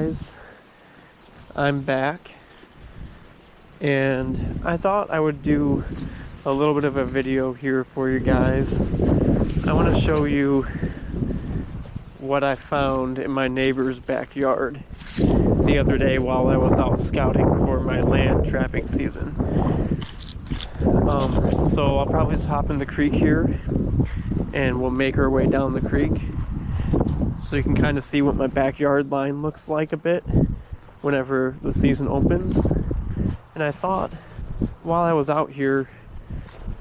guys, I'm back, and I thought I would do a little bit of a video here for you guys. I want to show you what I found in my neighbor's backyard the other day while I was out scouting for my land trapping season. So I'll probably just hop in the creek here and we'll make our way down the creek so you can kind of see what my backyard line looks like a bit whenever the season opens. And I thought while I was out here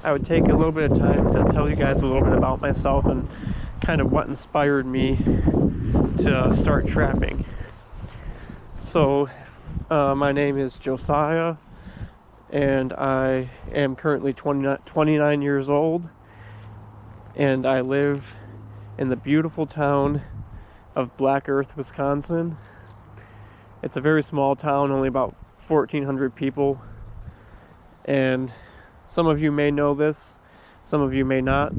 I would take a little bit of time to tell you guys a little bit about myself and kind of what inspired me to start trapping. So my name is Josiah, and I am currently 29 years old, and I live in the beautiful town of Black Earth, Wisconsin. It's a very small town, only about 1,400 people, and some of you may know this, some of you may not,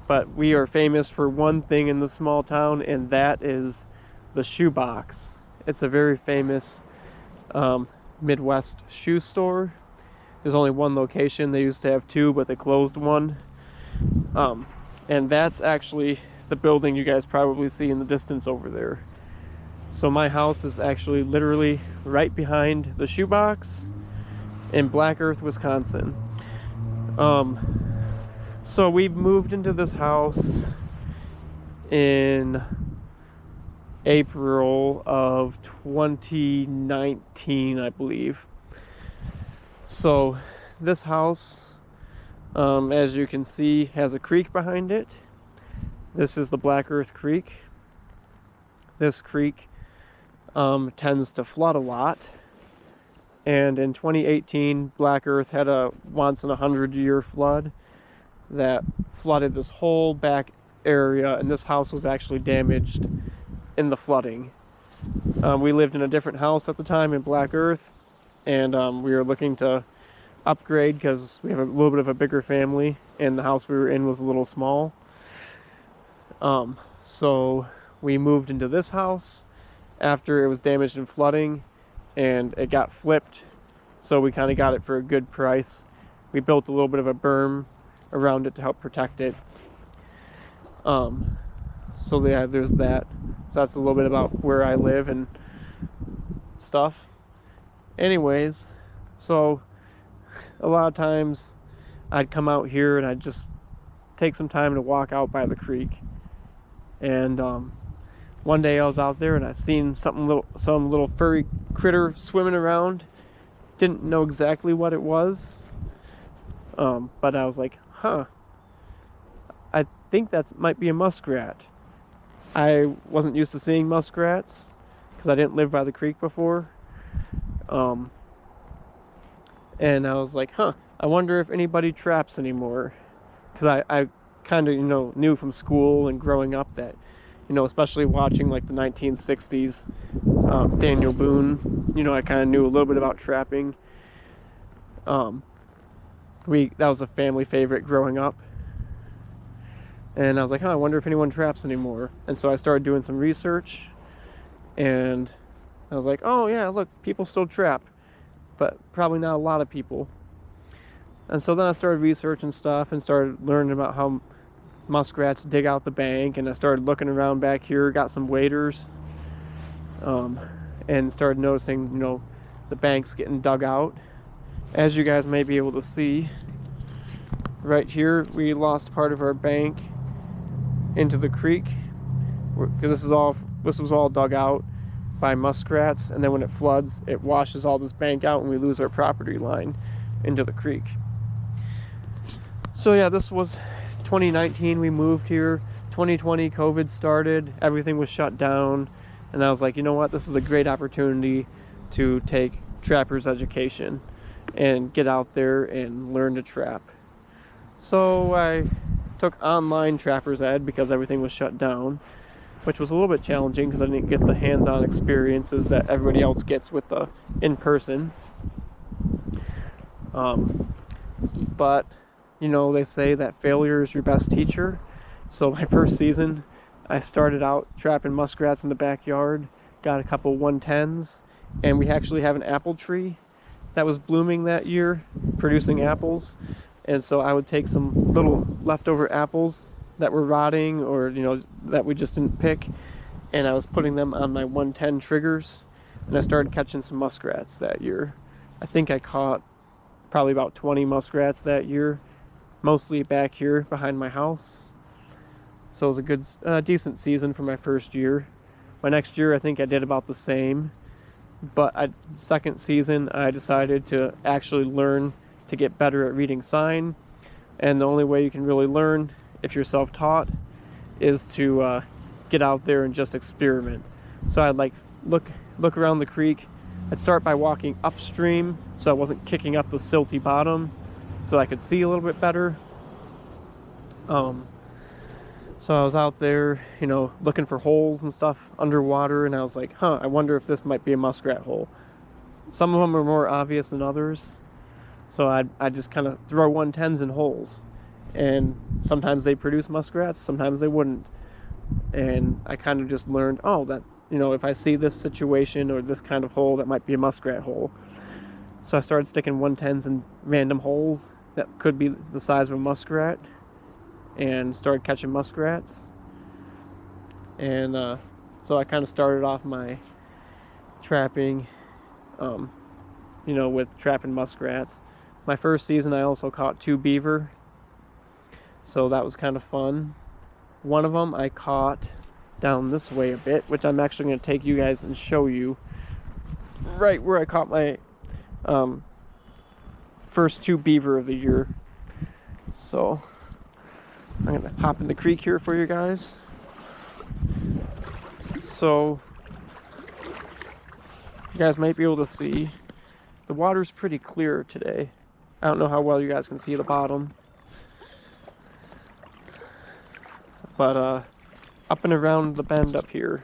but we are famous for one thing in the small town, and that is the shoebox. It's a very famous Midwest shoe store. There's only one location. They used to have two, but they closed one. And that's actually the building you guys probably see in the distance over there. So my house is actually literally right behind the shoebox in Black Earth, Wisconsin. So we moved into this house in April of 2019, I believe. So this house, as you can see, has a creek behind it. This is the Black Earth Creek. This creek tends to flood a lot. And in 2018, Black Earth had a once-in-a-100-year flood that flooded this whole back area, and this house was actually damaged in the flooding. We lived in a different house at the time in Black Earth, and we were looking to upgrade because we have a little bit of a bigger family, and the house we were in was a little small. So we moved into this house after it was damaged in flooding, and it got flipped, so we kind of got it for a good price. We built a little bit of a berm around it to help protect it. So yeah, there's that. So that's a little bit about where I live and stuff. Anyways, so a lot of times I'd come out here and I'd just take some time to walk out by the creek. And one day I was out there and I seen some little furry critter swimming around. Didn't know exactly what it was, but I was like, huh, I think that might be a muskrat. I wasn't used to seeing muskrats because I didn't live by the creek before. And I was like, huh, I wonder if anybody traps anymore. Because I kind of, knew from school and growing up that, especially watching like the 1960s, Daniel Boone, I kind of knew a little bit about trapping. That was a family favorite growing up. And I was like, huh, I wonder if anyone traps anymore. And so I started doing some research, and I was like, oh yeah, look, people still trap, but probably not a lot of people. And so then I started researching stuff and started learning about how muskrats dig out the bank, and I started looking around back here, got some waders, and started noticing, the banks getting dug out. As you guys may be able to see, right here, we lost part of our bank into the creek, because this was all dug out by muskrats, and then when it floods, it washes all this bank out and we lose our property line into the creek. So yeah, this was 2019, we moved here. 2020, COVID started, everything was shut down, and I was like, you know what, this is a great opportunity to take trapper's education and get out there and learn to trap. So I took online trapper's ed because everything was shut down, which was a little bit challenging because I didn't get the hands-on experiences that everybody else gets with the in-person. But they say that failure is your best teacher. So my first season, I started out trapping muskrats in the backyard, got a couple 110s, and we actually have an apple tree that was blooming that year, producing apples. And so I would take some little leftover apples that were rotting, or that we just didn't pick, and I was putting them on my 110 triggers, and I started catching some muskrats that year. I think I caught probably about 20 muskrats that year, mostly back here behind my house. So it was a good, decent season for my first year. My next year, I think I did about the same, but second season, I decided to actually learn to get better at reading sign, and the only way you can really learn if you're self-taught is to get out there and just experiment. So I'd like look around the creek. I'd start by walking upstream so I wasn't kicking up the silty bottom, so I could see a little bit better. So I was out there, looking for holes and stuff underwater, and I was like, I wonder if this might be a muskrat hole. Some of them are more obvious than others, so I'd just kind of throw 110s in holes, and sometimes they produce muskrats, sometimes they wouldn't. And I kind of just learned, that if I see this situation or this kind of hole, that might be a muskrat hole. So I started sticking 110s in random holes that could be the size of a muskrat, and started catching muskrats. And so I kind of started off my trapping, with trapping muskrats. My first season, I also caught 2 beaver, so that was kind of fun. One of them I caught down this way a bit, which I'm actually going to take you guys and show you right where I caught my first 2 beaver of the year. So I'm going to hop in the creek here for you guys. So you guys might be able to see the water's pretty clear today. I don't know how well you guys can see the bottom, but up and around the bend up here,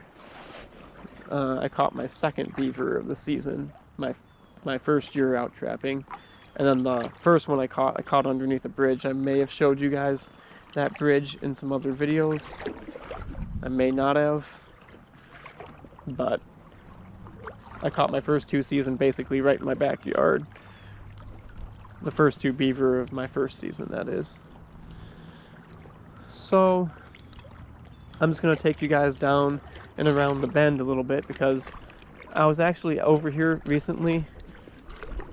I caught my second beaver of the season, my first year out trapping. And then the first one I caught underneath a bridge. I may have showed you guys that bridge in some other videos. I may not have, but I caught my first 2 season basically right in my backyard. The first 2 beaver of my first season, that is. So I'm just going to take you guys down and around the bend a little bit, because I was actually over here recently,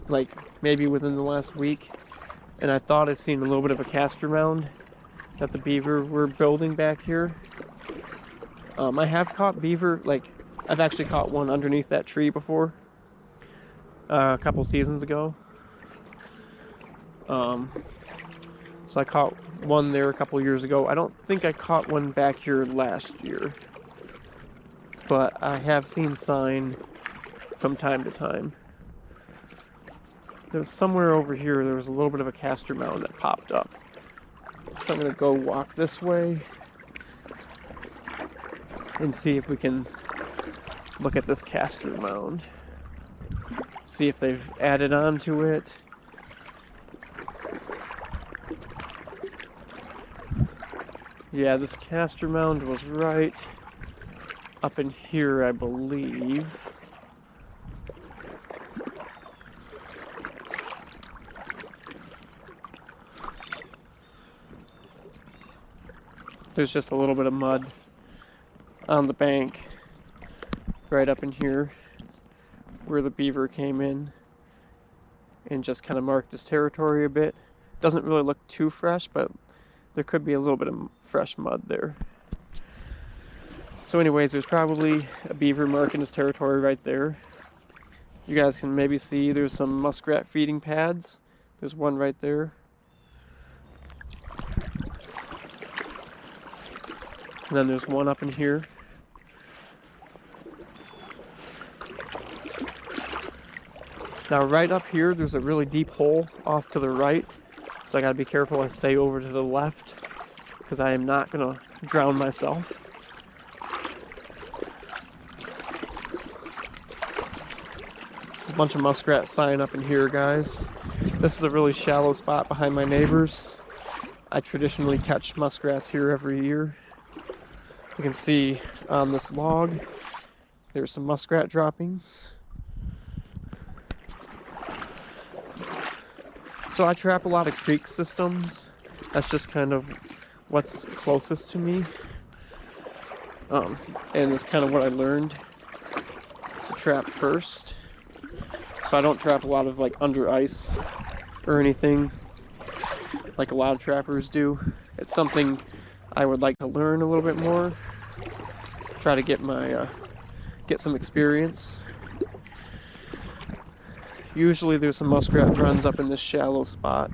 like maybe within the last week, and I thought I seen a little bit of a castor mound that the beaver were building back here. I have caught beaver, I've actually caught one underneath that tree before, a couple seasons ago. So I caught one there a couple years ago. I don't think I caught one back here last year, but I have seen sign from time to time. There's somewhere over here, there was a little bit of a castor mound that popped up. So I'm going to go walk this way and see if we can look at this castor mound. See if they've added on to it. Yeah, this castor mound was right up in here, I believe. There's just a little bit of mud on the bank right up in here where the beaver came in and just kind of marked his territory a bit. Doesn't really look too fresh, but there could be a little bit of fresh mud there. So anyways, there's probably a beaver marking his territory right there. You guys can maybe see there's some muskrat feeding pads. There's one right there. And then there's one up in here. Now right up here, there's a really deep hole off to the right. So I gotta be careful I stay over to the left, because I am not gonna drown myself. There's a bunch of muskrat sign up in here, guys. This is a really shallow spot behind my neighbors. I traditionally catch muskrats here every year. You can see on this log, There's some muskrat droppings. So I trap a lot of creek systems. That's just kind of what's closest to me. And it's kind of what I learned to trap first. So I don't trap a lot of like under ice or anything like a lot of trappers do. It's something I would like to learn a little bit more. Try to get my get some experience. Usually there's some muskrat runs up in this shallow spot.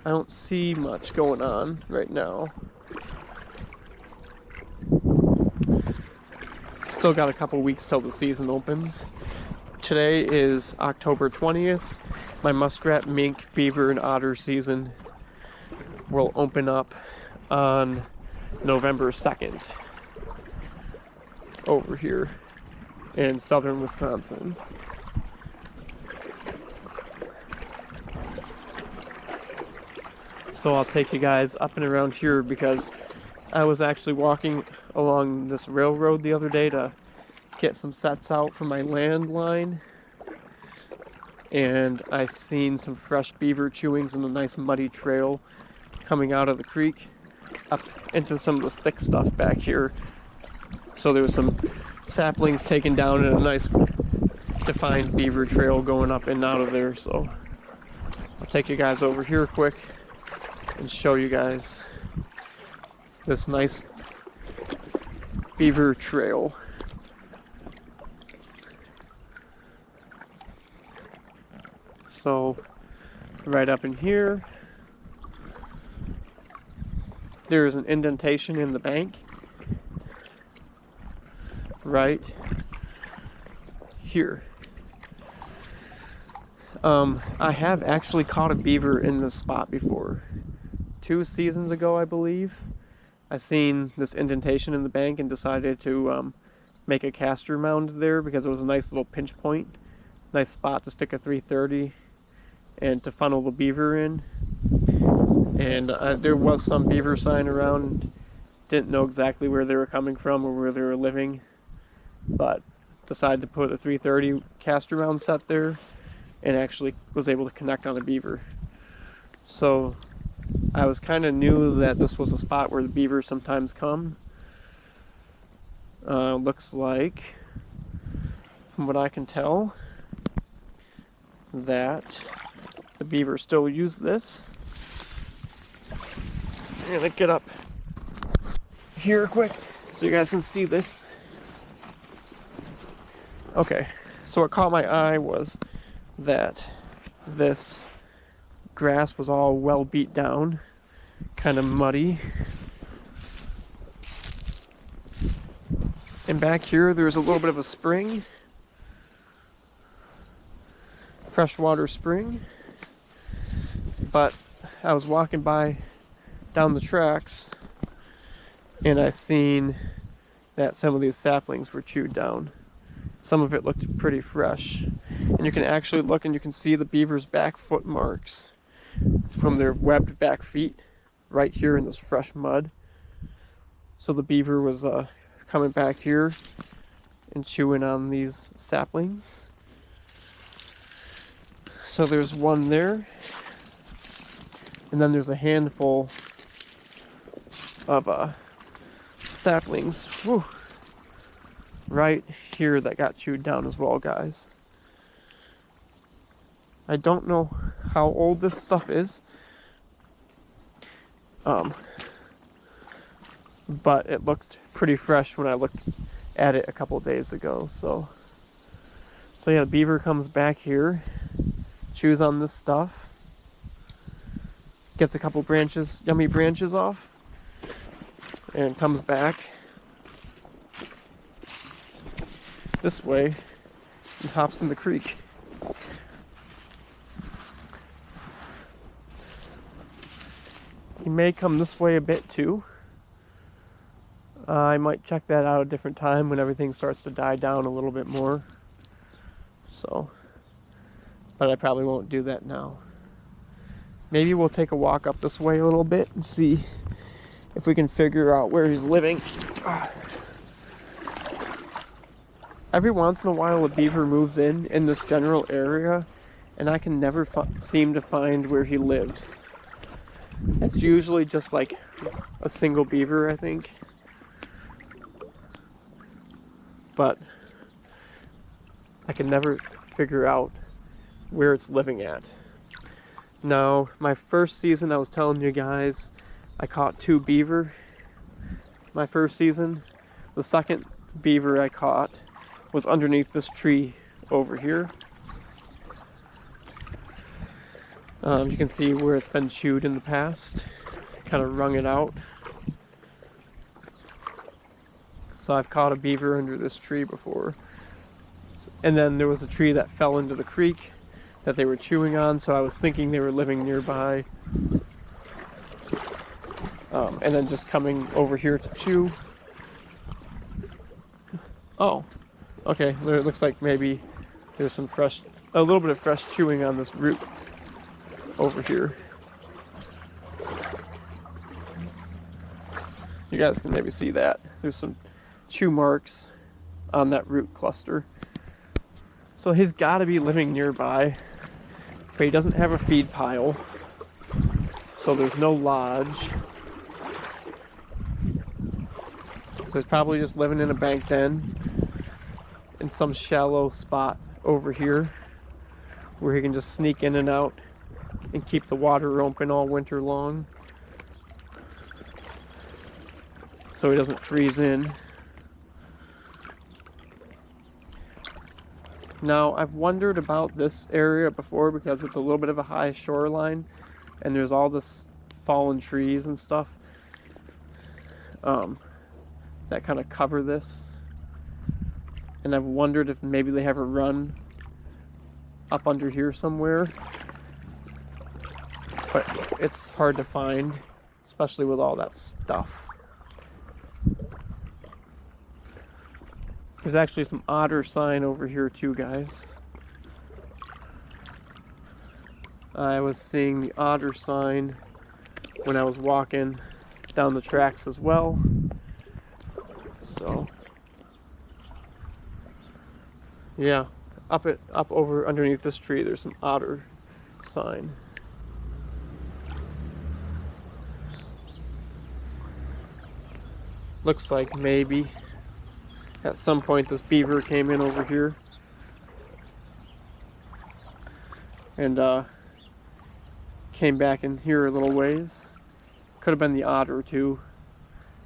I don't see much going on right now. Still got a couple weeks till the season opens. Today is October 20th. My muskrat, mink, beaver, and otter season will open up on November 2nd over here in southern Wisconsin. So I'll take you guys up and around here because I was actually walking along this railroad the other day to get some sets out for my landline, and I seen some fresh beaver chewings and a nice muddy trail coming out of the creek up into some of this thick stuff back here. So there was some saplings taken down and a nice defined beaver trail going up and out of there. So I'll take you guys over here quick and show you guys this nice beaver trail. So right up in here, there is an indentation in the bank right here. I have actually caught a beaver in this spot before. 2 seasons ago, I believe. I seen this indentation in the bank and decided to make a caster mound there because it was a nice little pinch point. Nice spot to stick a 330 and to funnel the beaver in. And there was some beaver sign around. Didn't know exactly where they were coming from or where they were living, but decided to put a 330 caster mound set there and actually was able to connect on a beaver. So I was kind of knew that this was a spot where the beaver sometimes come. Looks like, from what I can tell, that the beaver still use this. I'm gonna get up here quick so you guys can see this. Okay, so what caught my eye was that this grass was all well beat down, kind of muddy. And back here there's a little bit of a spring, freshwater spring. But I was walking by down the tracks and I seen that some of these saplings were chewed down. Some of it looked pretty fresh. And you can actually look and you can see the beaver's back foot marks from their webbed back feet right here in this fresh mud. So the beaver was coming back here and chewing on these saplings. So there's one there. And then there's a handful of saplings right here that got chewed down as well, guys. I don't know how old this stuff is, but it looked pretty fresh when I looked at it a couple days ago. So yeah, the beaver comes back here, chews on this stuff, gets a couple branches, yummy branches off, and comes back this way and hops in the creek. He may come this way a bit too. I might check that out a different time when everything starts to die down a little bit more. So, but I probably won't do that now. Maybe we'll take a walk up this way a little bit and see if we can figure out where he's living. Every once in a while a beaver moves in this general area, and I can never seem to find where he lives. It's usually just like a single beaver, I think. But I can never figure out where it's living at. Now, my first season, I was telling you guys, I caught 2 beaver my first season. The second beaver I caught was underneath this tree over here. You can see where it's been chewed in the past, kind of wrung it out. So I've caught a beaver under this tree before. And then there was a tree that fell into the creek that they were chewing on, so I was thinking they were living nearby. And then just coming over here to chew. Oh, okay, it looks like maybe there's a little bit of fresh chewing on this root over here. You guys can maybe see that. There's some chew marks on that root cluster. So he's got to be living nearby, but he doesn't have a feed pile, so there's no lodge. So he's probably just living in a bank den in some shallow spot over here where he can just sneak in and out and keep the water open all winter long so he doesn't freeze in. Now, I've wondered about this area before because it's a little bit of a high shoreline and there's all this fallen trees and stuff that kind of cover this. And I've wondered if maybe they have a run up under here somewhere. But it's hard to find, especially with all that stuff. There's actually some otter sign over here too, guys. I was seeing the otter sign when I was walking down the tracks as well. So yeah, up over underneath this tree there's some otter sign. Looks like maybe at some point this beaver came in over here and came back in here a little ways. Could have been the otter too.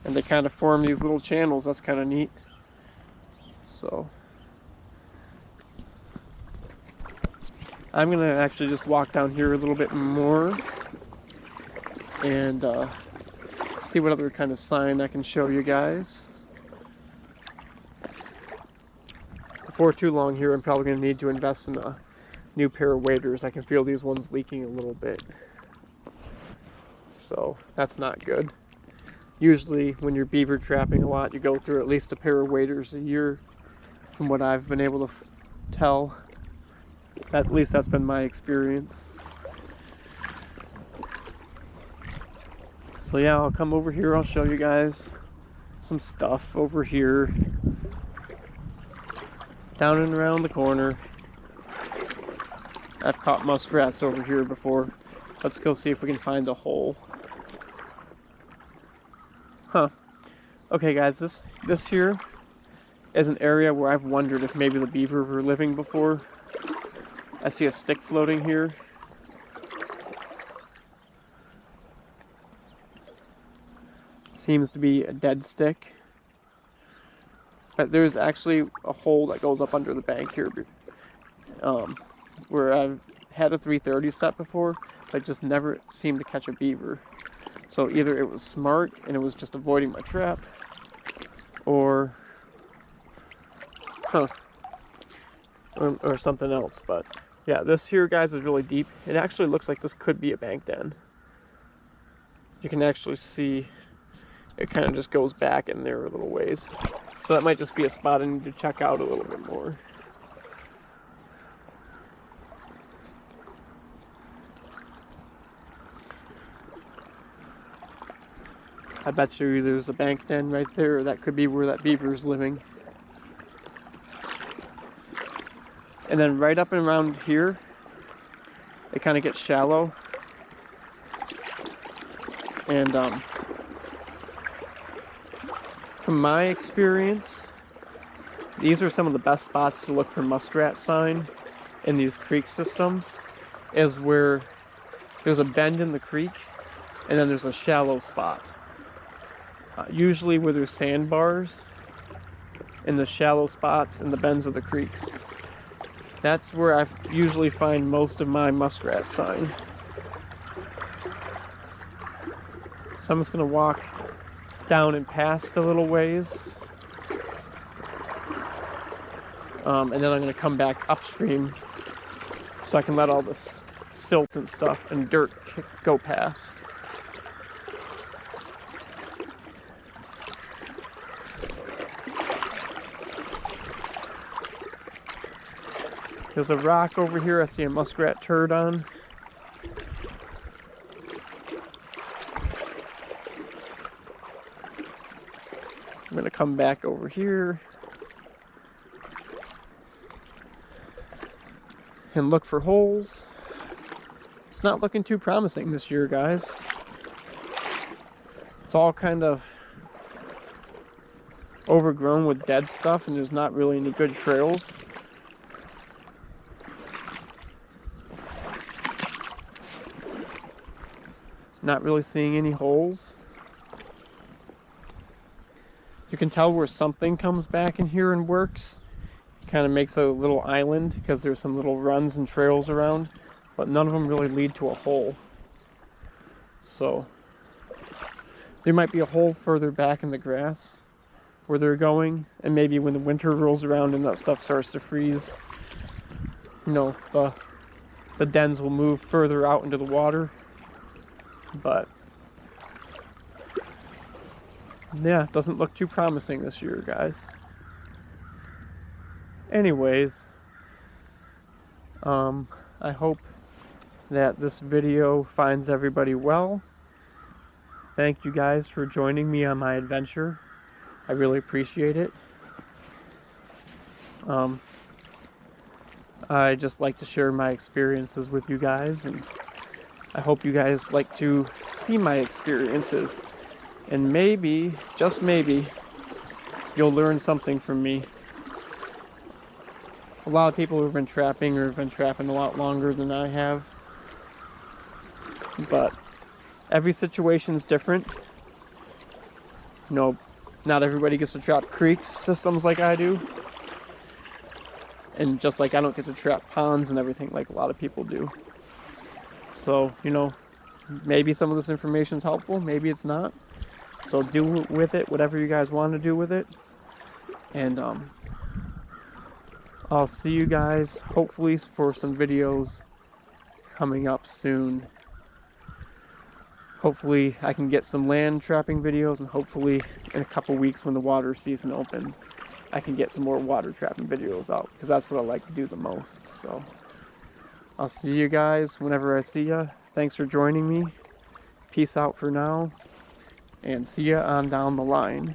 And they kind of form these little channels. That's kind of neat. So I'm gonna actually just walk down here a little bit more and see what other kind of sign I can show you guys. Before too long here, I'm probably gonna need to invest in a new pair of waders. I can feel these ones leaking a little bit. So that's not good. Usually when you're beaver trapping a lot, you go through at least a pair of waders a year, from what I've been able to tell. At least that's been my experience. So yeah, I'll come over here, I'll show you guys some stuff over here. Down and around the corner. I've caught muskrats over here before. Let's go see if we can find a hole. Huh. Okay guys, this here is an area where I've wondered if maybe the beaver were living before. I see a stick floating here. Seems to be a dead stick. But there's actually a hole that goes up under the bank here, where I've had a 330 set before, but just never seemed to catch a beaver. So either it was smart and it was just avoiding my trap, or or something else. But yeah, this here, guys, is really deep. It actually looks like this could be a bank den. You can actually see it kind of just goes back in there a little ways. So that might just be a spot I need to check out a little bit more. I bet you there's a bank den right there. That could be where that beaver is living. And then right up and around here, it kind of gets shallow. And from my experience, these are some of the best spots to look for muskrat sign in these creek systems, is where there's a bend in the creek and then there's a shallow spot. Usually where there's sandbars in the shallow spots and the bends of the creeks. That's where I usually find most of my muskrat sign. So I'm just gonna walk down and past a little ways. And then I'm gonna come back upstream so I can let all this silt and stuff and dirt go past. There's a rock over here I see a muskrat turd on. I'm gonna come back over here and look for holes. It's not looking too promising this year, guys. It's all kind of overgrown with dead stuff and there's not really any good trails. Not really seeing any holes. You can tell where something comes back in here and works. Kind of makes a little island because there's some little runs and trails around, but none of them really lead to a hole. So there might be a hole further back in the grass where they're going, and maybe when the winter rolls around and that stuff starts to freeze, you know, the dens will move further out into the water. But yeah, it doesn't look too promising this year, guys. Anyways, I hope that this video finds everybody well. Thank you guys for joining me on my adventure. I really appreciate it. I just like to share my experiences with you guys, and I hope you guys like to see my experiences, and maybe, just maybe, you'll learn something from me. A lot of people who have been trapping or have been trapping a lot longer than I have, but every situation's different. You know, not everybody gets to trap creeks systems like I do, and just like I don't get to trap ponds and everything like a lot of people do. So, you know, maybe some of this information is helpful, maybe it's not. So do with it whatever you guys want to do with it. And I'll see you guys hopefully for some videos coming up soon. Hopefully I can get some land trapping videos, and hopefully in a couple weeks when the water season opens, I can get some more water trapping videos out, because that's what I like to do the most. So I'll see you guys whenever I see ya. Thanks for joining me. Peace out for now, and see ya on down the line.